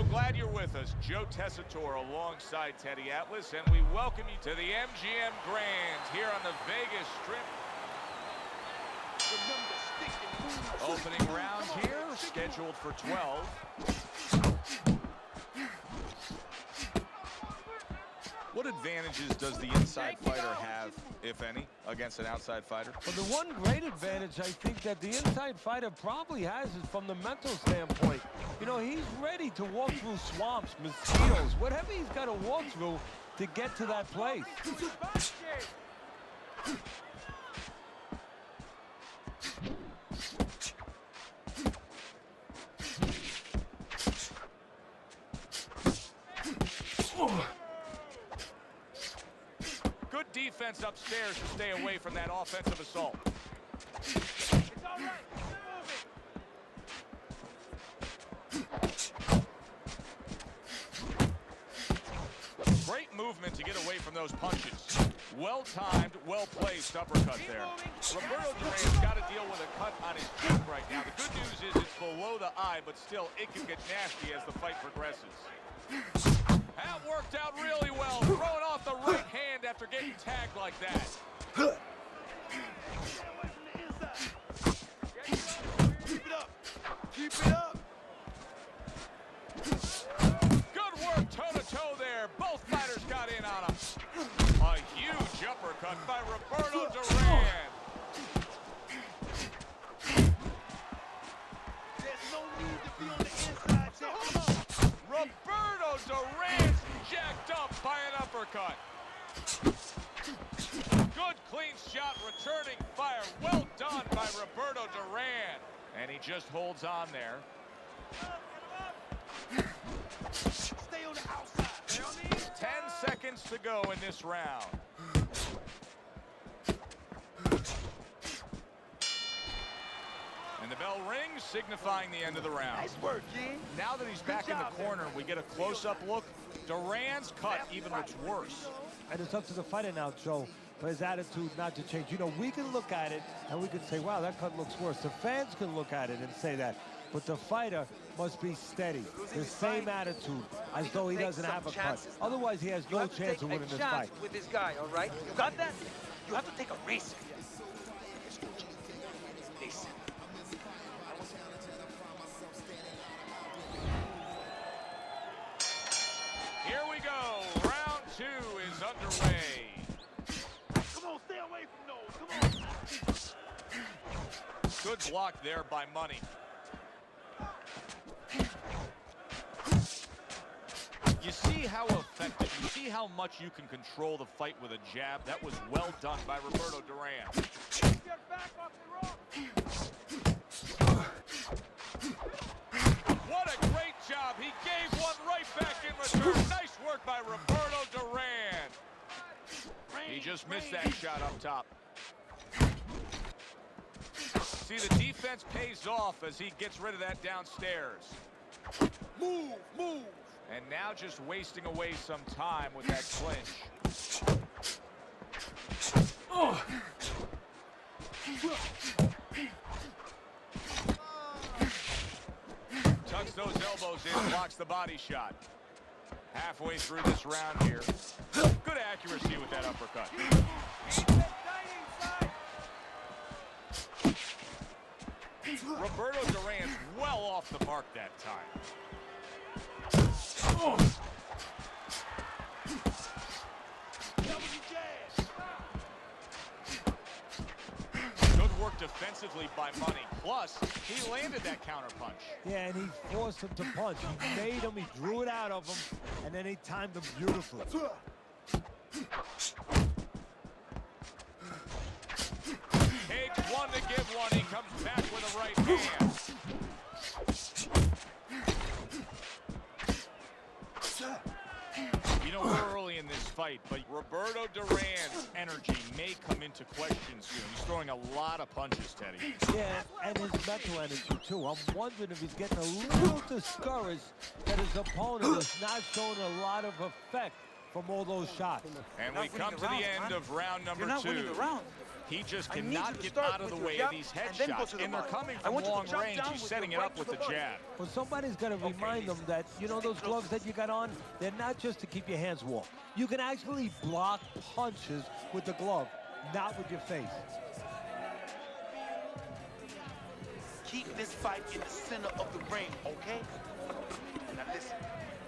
Glad you're with us. Joe Tessitore alongside Teddy Atlas, and we welcome you to the MGM Grand here on the Vegas Strip. Opening round here, scheduled for 12. What advantages does the inside fighter have, if any, against an outside fighter? Well, the one great advantage I think that the inside fighter probably has is from the mental standpoint. You know, he's ready to walk through swamps, mosquitoes, whatever he's got to walk through to get to that place. Good defense upstairs to stay away from that offensive assault. It's all right. Great movement to get away from those punches. Well-timed, well-placed uppercut there. Roberto Duran's got to deal with a cut on his cheek right now. The good news is it's below the eye, but still it can get nasty as the fight progresses. That worked out really well, throwing off the right hand after getting tagged like that. Keep it up. Keep it up. Good work toe-to-toe there. Both fighters got in on him. A huge uppercut by Roberto Duran. There's no need to be on the inside. Come on. Roberto Duran's jacked up by an uppercut. Good clean shot, returning fire. Well done by Roberto Duran. And he just holds on there. Stay on the outside. 10 seconds to go in this round. And the bell rings, signifying the end of the round. Nice work, King. Now that he's back in the corner, we get a close-up look. Duran's cut even looks worse. And it's up to the fighter now, Joe, for his attitude not to change. You know, we can look at it and we can say, wow, that cut looks worse. The fans can look at it and say that. But the fighter must be steady, the same attitude, as though he doesn't have a cut. Otherwise, he has no chance of winning this fight. With this guy, all right? You got that? You have to take a risk. Listen. Here we go. Round 2 is underway. Come on, stay away from those. Come on. Good block there by Money. You see how effective, you see how much you can control the fight with a jab. That was well done by Roberto Duran. Get back off the rope. What a great job. He gave one right back in return. Nice work by Roberto Duran. He just missed that shot up top. See, the defense pays off as he gets rid of that downstairs. Move, move. And now just wasting away some time with that clinch. Oh. Tucks those elbows in, blocks the body shot. Halfway through this round here. Good accuracy with that uppercut. Roberto Duran's well off the mark that time. Oh. Good work defensively by Money. Plus, he landed that counterpunch. Yeah, and he forced him to punch. He made him, he drew it out of him, and then he timed him beautifully. Takes one to give one. He comes back with a right hand. You know, we're early in this fight, but Roberto Duran's energy may come into question soon. He's throwing a lot of punches, Teddy. Yeah, and his mental energy, too. I'm wondering if he's getting a little discouraged that his opponent is not showing a lot of effect from all those shots. And we come to the end of round number 2. He just I need you cannot to get start out of the with your way jab of these and then go headshots, to the and they're body. coming I from want you to long jump range. down He's with setting it your up right with to the the body. jab. Well, somebody's got to remind them that, you know, those gloves that you got on, they're not just to keep your hands warm. You can actually block punches with the glove, not with your face. Keep this fight in the center of the ring, okay? Now listen,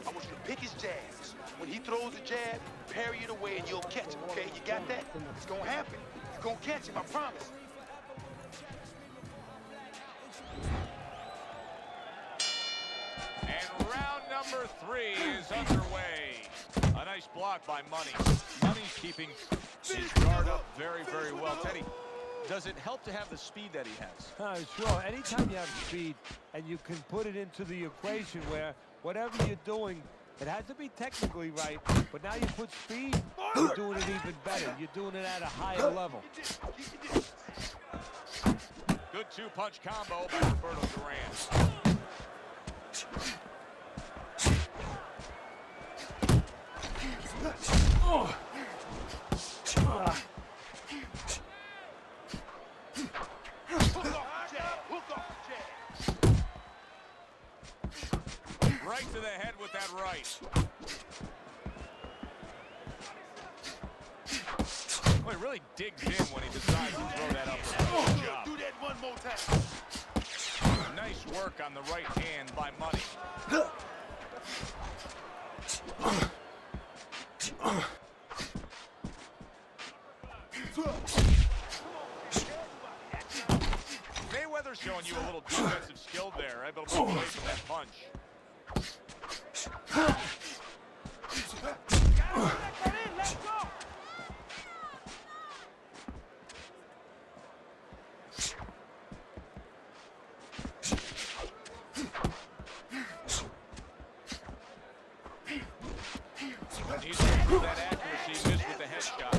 I want you to pick his jabs. When he throws a jab, parry it away and you'll catch him, okay? You got that? It's gonna happen. You're gonna catch him, I promise. And round number 3 is underway. A nice block by Money. Money's keeping his guard up very, very well. Teddy, does it help to have the speed that he has? Sure. Anytime you have speed and you can put it into the equation where whatever you're doing, it has to be technically right, but now you put speed, you're doing it even better. You're doing it at a higher level. Good two-punch combo by Roberto Duran. Right to the head with that right. Well, he really digs in when he decides to throw that uppercut. Good job. Do that one more time. Nice work on the right hand by Money. Mayweather's showing you a little defensive skill there, able to move away from that punch. Let's go. Needs to improve that accuracy. Missed with the headshot.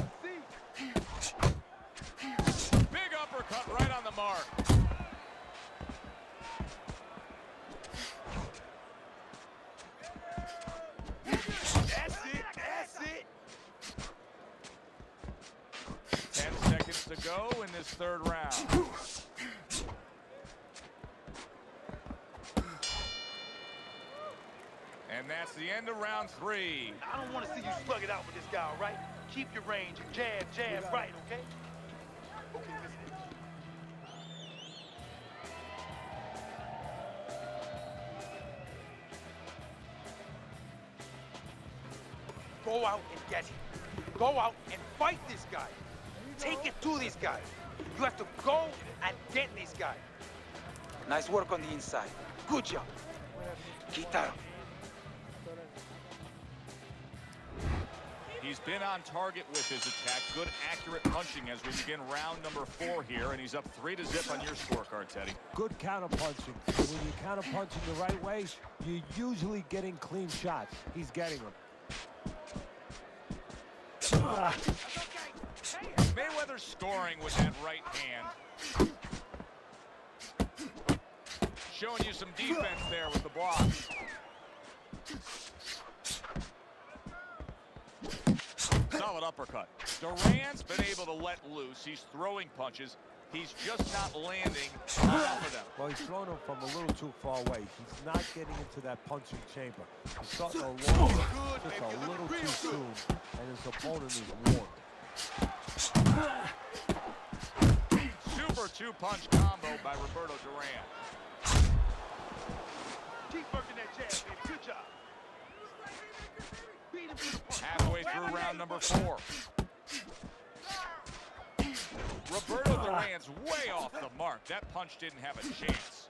Big uppercut right on the mark. That's it. That's it. 10 seconds to go in this third round. And that's the end of round 3. I don't want to see you slug it out with this guy, all right? Keep your range and jab right, okay? Okay, listen. Go out and get him. Go out and fight this guy. Take it to these guys. You have to go and get this guy. Nice work on the inside. Good job. Quítalo. He's been on target with his attack. Good, accurate punching as we begin round number 4 here, and he's up 3-0 on your scorecard, Teddy. Good counter-punching. When you're counter-punching the right way, you're usually getting clean shots. He's getting them. Mayweather scoring with that right hand. Showing you some defense there with the block. Solid uppercut. Duran's been able to let loose. He's throwing punches. He's just not landing enough of them. Well, he's throwing them from a little too far away. He's not getting into that punching chamber. He's starting to launch just a little too soon, and his opponent is warned. Super two-punch combo by Roberto Duran. Keep working that jab, baby. Good job. Beat him to the punch. Halfway through round number 4. Roberto Duran's way off the mark. That punch didn't have a chance.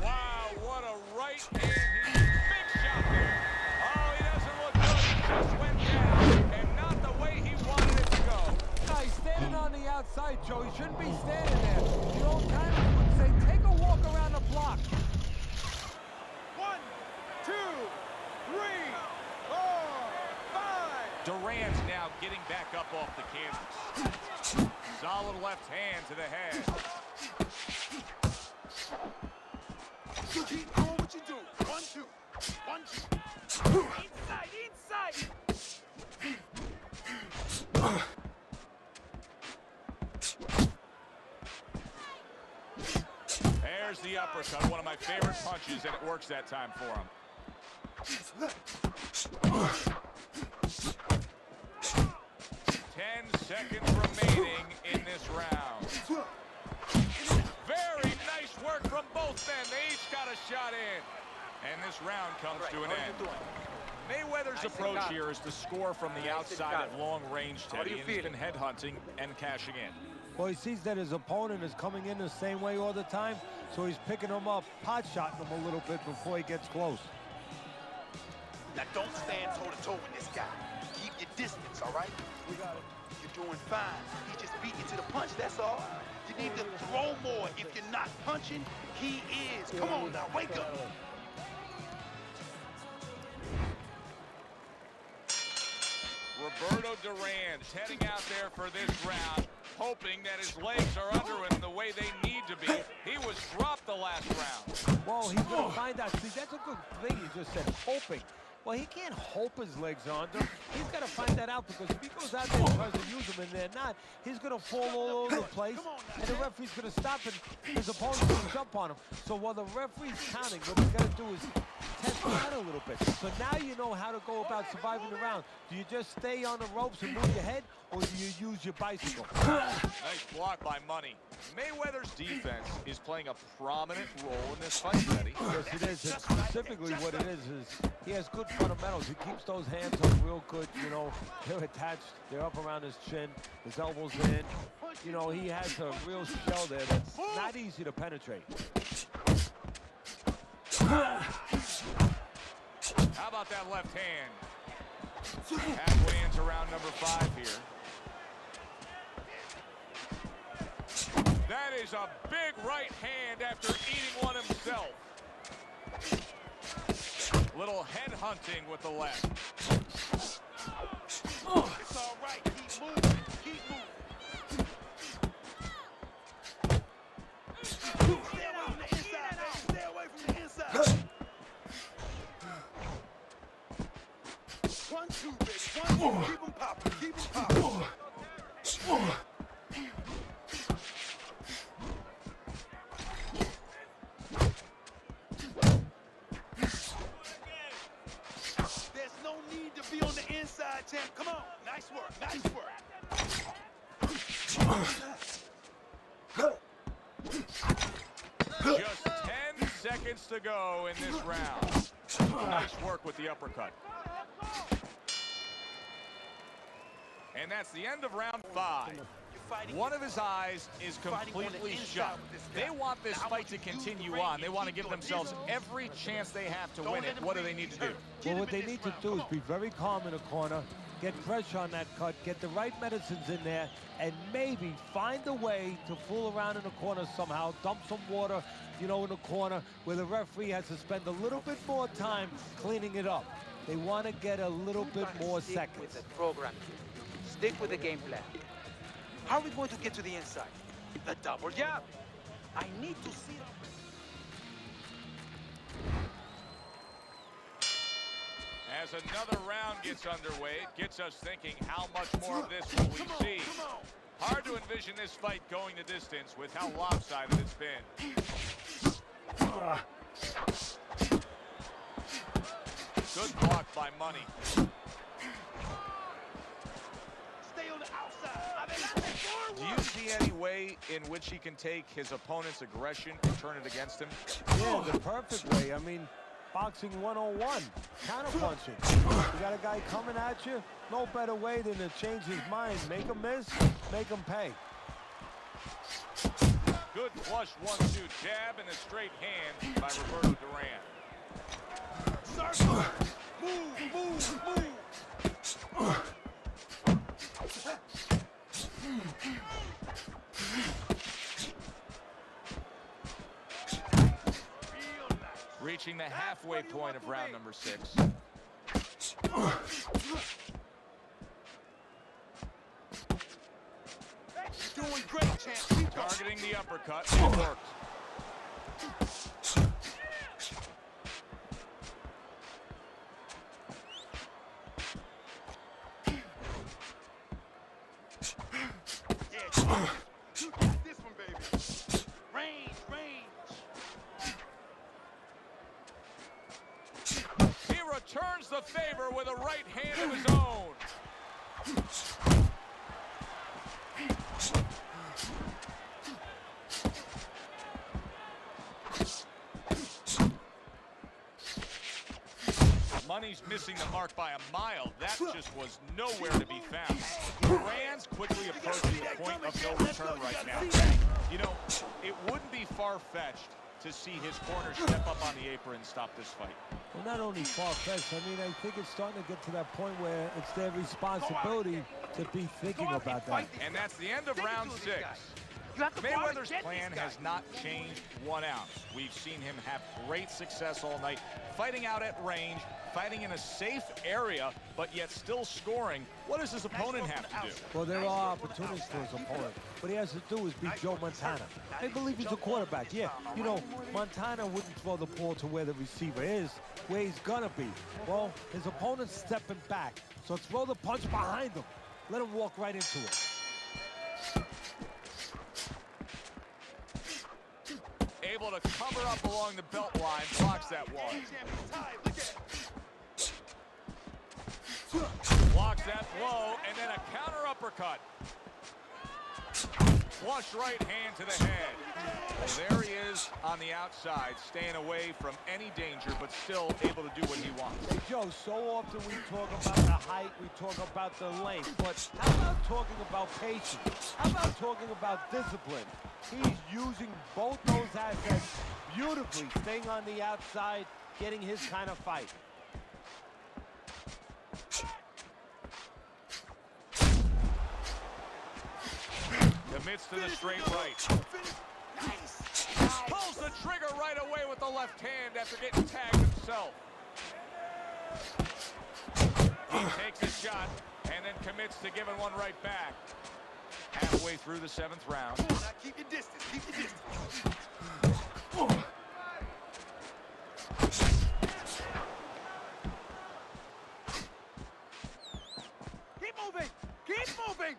Wow, what a right hand. Big shot there. Oh, he doesn't look good. He just went down, and not the way he wanted it to go. No, he's standing on the outside, Joe. He shouldn't be standing there. The old timers would say, take a walk around the block. 1, 2, 3, 4, 5. Duran's now getting back up off the canvas. Solid left hand to the head. Keep doing what you do. 1, 2. 1, 2. Inside, inside. There's the uppercut, one of my favorite punches, and it works that time for him. 10 seconds remaining in this round. Very nice work from both men. They each got a shot in. And this round comes to an end. Mayweather's approach here is to score from the outside at long range, Teddy, and he's been headhunting and cashing in. Well, he sees that his opponent is coming in the same way all the time, so he's picking him up, pot-shotting him a little bit before he gets close. Now don't stand toe-to-toe with this guy. Keep your distance, all right? We got it. You're doing fine. He just beat you to the punch, that's all. You need to throw more. If you're not punching, he is. Come on now, wake up. Roberto Duran heading out there for this round, hoping that his legs are under him the way they need to be. He was dropped the last round. Well, he's going to find out. See, that's a good thing you just said, hoping. Well, he can't hope his legs are under. He's got to find that out, because if he goes out there and tries to use them and they're not, he's going to fall all over the place, and the referee's going to stop, and his opponent's going to jump on him. So while the referee's counting, what he's got to do is test him out a little bit. So now you know how to go about surviving the round. Do you just stay on the ropes and move your head, or do you use your bicycle? Nice block by Money. Mayweather's defense is playing a prominent role in this fight, Teddy. Yes, it is. And specifically what it is he has good fundamentals. He keeps those hands up real good. You know, they're attached. They're up around his chin. His elbows in. You know, he has a real shell there that's not easy to penetrate. How about that left hand? Halfway into round number 5 here. That is a big right hand after eating one himself. Little head hunting with the left. It's all right. Keep moving. Keep moving. Stay away from the inside, baby. Stay away from the inside. 1, 2, baby. 1, 2. Keep him popping. Keep him popping. There's no need to be on the inside, champ. Come on. Nice work. Nice work. Just 10 seconds to go in this round. Nice work with the uppercut. And that's the end of round 5. One of his eyes is completely shut. They want this fight to continue on. They want to give themselves every chance they have to win it. What do they need to do? Well, what they need to do is be very calm in the corner, get pressure on that cut, get the right medicines in there, and maybe find a way to fool around in the corner somehow, dump some water, you know, in the corner where the referee has to spend a little bit more time cleaning it up. They want to get a little bit more seconds. With the program. Stick with the game plan. How are we going to get to the inside? The double jab. I need to see it. As another round gets underway, it gets us thinking, how much more of this will we see? Hard to envision this fight going the distance with how lopsided it's been. Good block by Money. Stay on the outside. Do you see any way in which he can take his opponent's aggression and turn it against him? Yeah, the perfect way. I mean, boxing 101, counter-punching. You got a guy coming at you, no better way than to change his mind. Make him miss, make him pay. Good flush 1-2 jab and a straight hand by Roberto Duran. Circle. Move, move, move. Reaching the halfway point of round number 6. Doing great, champ. Keep going. Targeting the uppercut. It worked. returns the favor with a right hand of his own. Money's missing the mark by a mile. That just was nowhere to be found. Duran's quickly approaching the point of no return right now. You know, it wouldn't be far-fetched to see his corner step up on the apron and stop this fight. Well, not only far-fetched, I mean, I think it's starting to get to that point where it's their responsibility to be thinking about that. And that's the end of round 6. Mayweather's plan has not changed 1 ounce. We've seen him have great success all night, fighting out at range, fighting in a safe area, but yet still scoring. What does his opponent have to do? Well, there are opportunities for his opponent. What he has to do is beat Joe Montana. I believe he's a quarterback. Yeah, you know, Montana wouldn't throw the ball to where the receiver is, where he's gonna be. Well, his opponent's stepping back, so throw the punch behind him. Let him walk right into it. Able to cover up along the belt line, blocks that one. Blocks that blow, and then a counter uppercut. Flush right hand to the head. Well, there he is on the outside, staying away from any danger, but still able to do what he wants. Hey, Joe, so often we talk about the height, we talk about the length, but how about talking about patience? How about talking about discipline? He's using both those assets beautifully, staying on the outside, getting his kind of fight. Commits to the straight right. Pulls the trigger right away with the left hand after getting tagged himself. He takes a shot and then commits to giving one right back. Halfway through the 7th round. Now keep your distance, keep your distance. Keep moving, keep moving.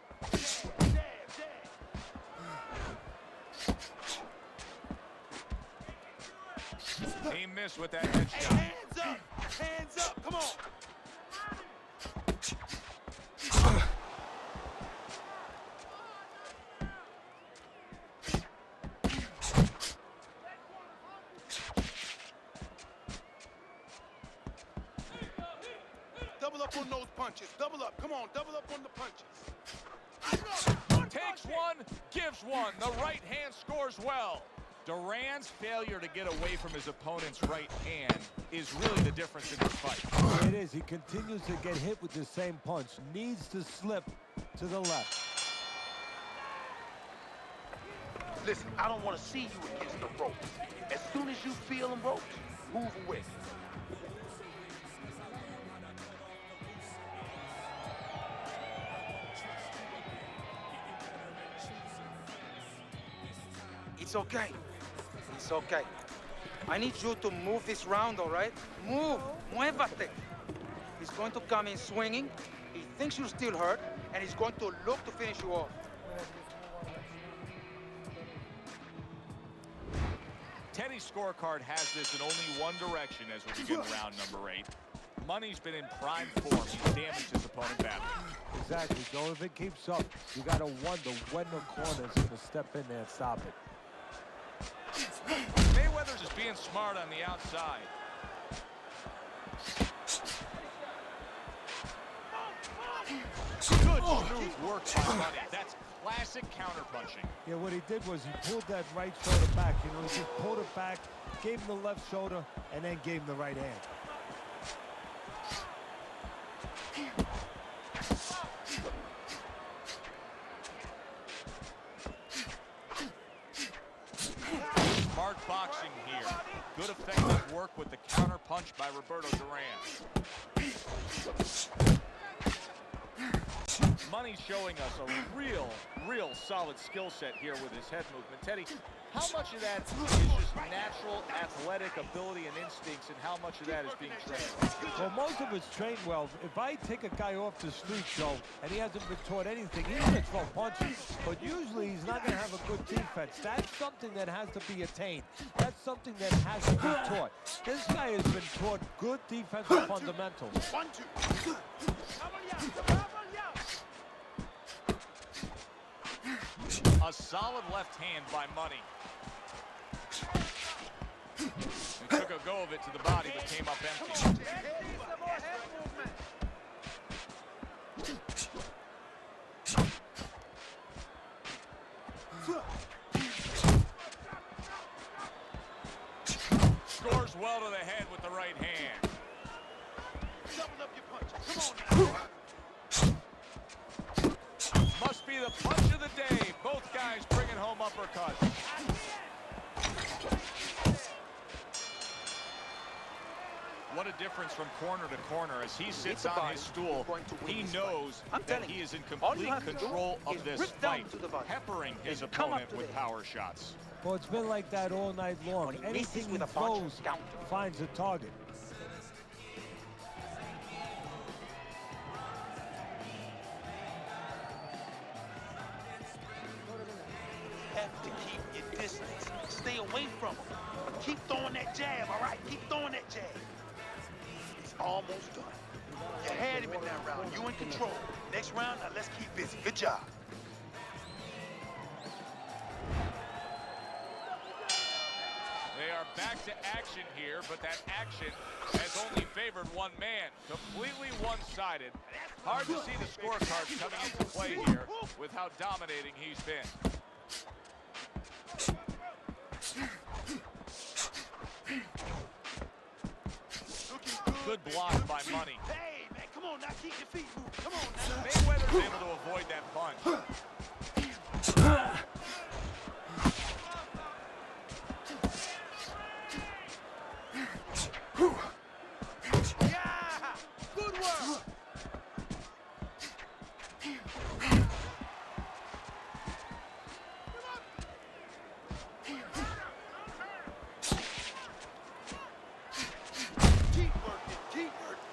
Jab, jab. He missed with that headshot. Hands up, come on. Double up on those punches. Double up. Come on, double up on the punches. Takes one, gives one. The right hand scores well. Duran's failure to get away from his opponent's right hand is really the difference in this fight. It is. He continues to get hit with the same punch. Needs to slip to the left. Listen, I don't want to see you against the ropes. As soon as you feel them ropes, move away. It's okay. It's okay. I need you to move this round, all right? Move. Muévate. He's going to come in swinging. He thinks you're still hurt, and he's going to look to finish you off. Teddy's scorecard has this in only one direction as we begin round number 8. Money's been in prime form. He's damaged his opponent badly. Exactly. So if it keeps up, you got to wonder when the corner's going to step in there and stop it. Mayweather's just being smart on the outside. Good smooth work by Money. That's classic counterpunching. Yeah, what he did was he pulled that right shoulder back. You know, he just pulled it back, gave him the left shoulder, and then gave him the right hand. Smart boxing here. Good effective work with the counter punch by Roberto Duran. Money's showing us a real solid skill set here with his head movement. Teddy, how much of that is just natural athletic ability and instincts, and how much of that is being trained? Well, most of it's trained well. If I take a guy off the street, Joe, and he hasn't been taught anything, he's going to throw punches. But usually he's not going to have a good defense. That's something that has to be attained. That's something that has to be taught. This guy has been taught good defensive fundamentals. 1, 2. A solid left hand by Money. He took a go of it to the body, but came up empty. Scores well to the head with the right hand. Double up your punches. Come on now. Must be the punch of the day. Both guys bringing home uppercuts. What a difference from corner to corner. As he sits on his stool, he knows that he is in complete control of this fight, peppering his opponent with power shots. Well, it's been like that all night long. Anything he throws finds a target. Have to keep your distance. Stay away from him. Keep throwing that jab, all right? Keep throwing that jab. It's almost done. You had him in that round. You in control. Next round, now let's keep busy. Good job. They are back to action here, but that action has only favored one man. Completely one-sided. Hard to see the scorecards coming into play here with how dominating he's been. Good block by Money. Hey, man, come on now. Keep your feet moving. Come on now. Mayweather's able to avoid that punch. Yeah! Good work! Keep working, keep working.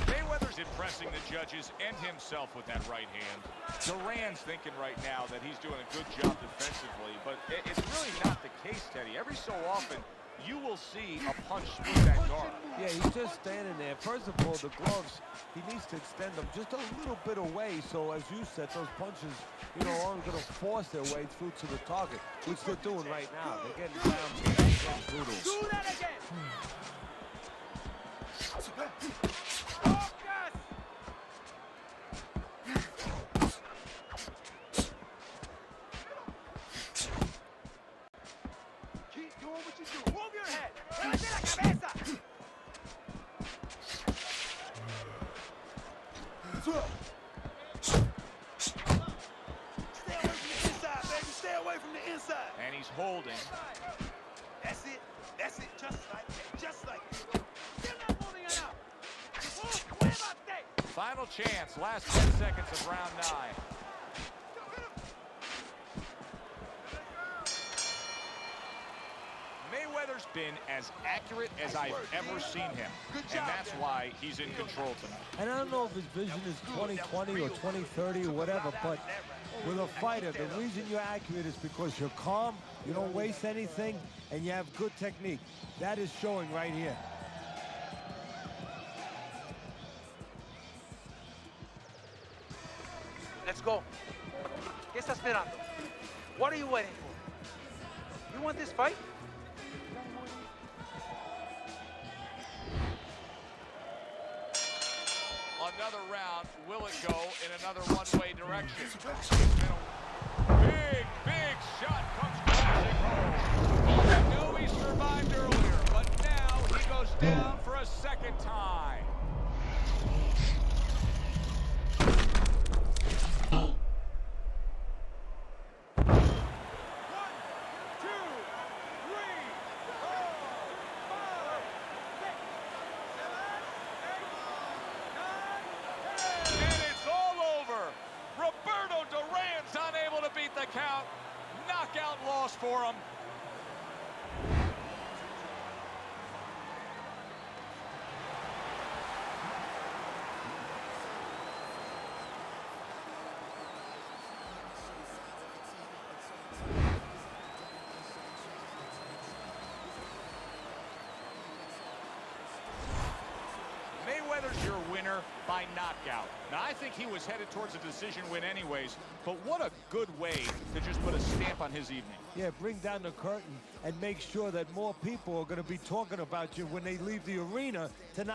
Mayweather's impressing the judges and himself with that right hand. Duran's thinking right now that he's doing a good job defensively, but it's really not the case, Teddy. Every so often, you will see a punch split that guard. Yeah, he's just standing there. First of all, the gloves, he needs to extend them just a little bit away. So, as you said, those punches, you know, aren't going to force their way through to the target, which they're doing right now. They're getting down to that brutal. Do that again! Keep doing what you do. Move your head. Levante la cabeza. Stay away from the inside, baby. Stay away from the inside. And he's holding. That's it. That's it. Just like that. Just like that. Still not moving it out. Muévate. Final chance, last 10 seconds of round 9. Mayweather's been as accurate as I've ever seen him, and that's why he's in control tonight. And I don't know if his vision is 20/20 or 20/30 or whatever, but with a fighter, the reason you're accurate is because you're calm, you don't waste anything, and you have good technique. That is showing right here. Let's go. ¿Qué está esperando? What are you waiting for? You want this fight? Another round, will it go in another one-way direction? It's been a big shot comes crashing home. I know he survived earlier, but now he goes down for a second time. Knockout loss for him. Mayweather's your winner by knockout. Now, I think he was headed towards a decision win anyways, but what a good way to just put a stamp on his evening. Yeah, bring down the curtain and make sure that more people are going to be talking about you when they leave the arena tonight.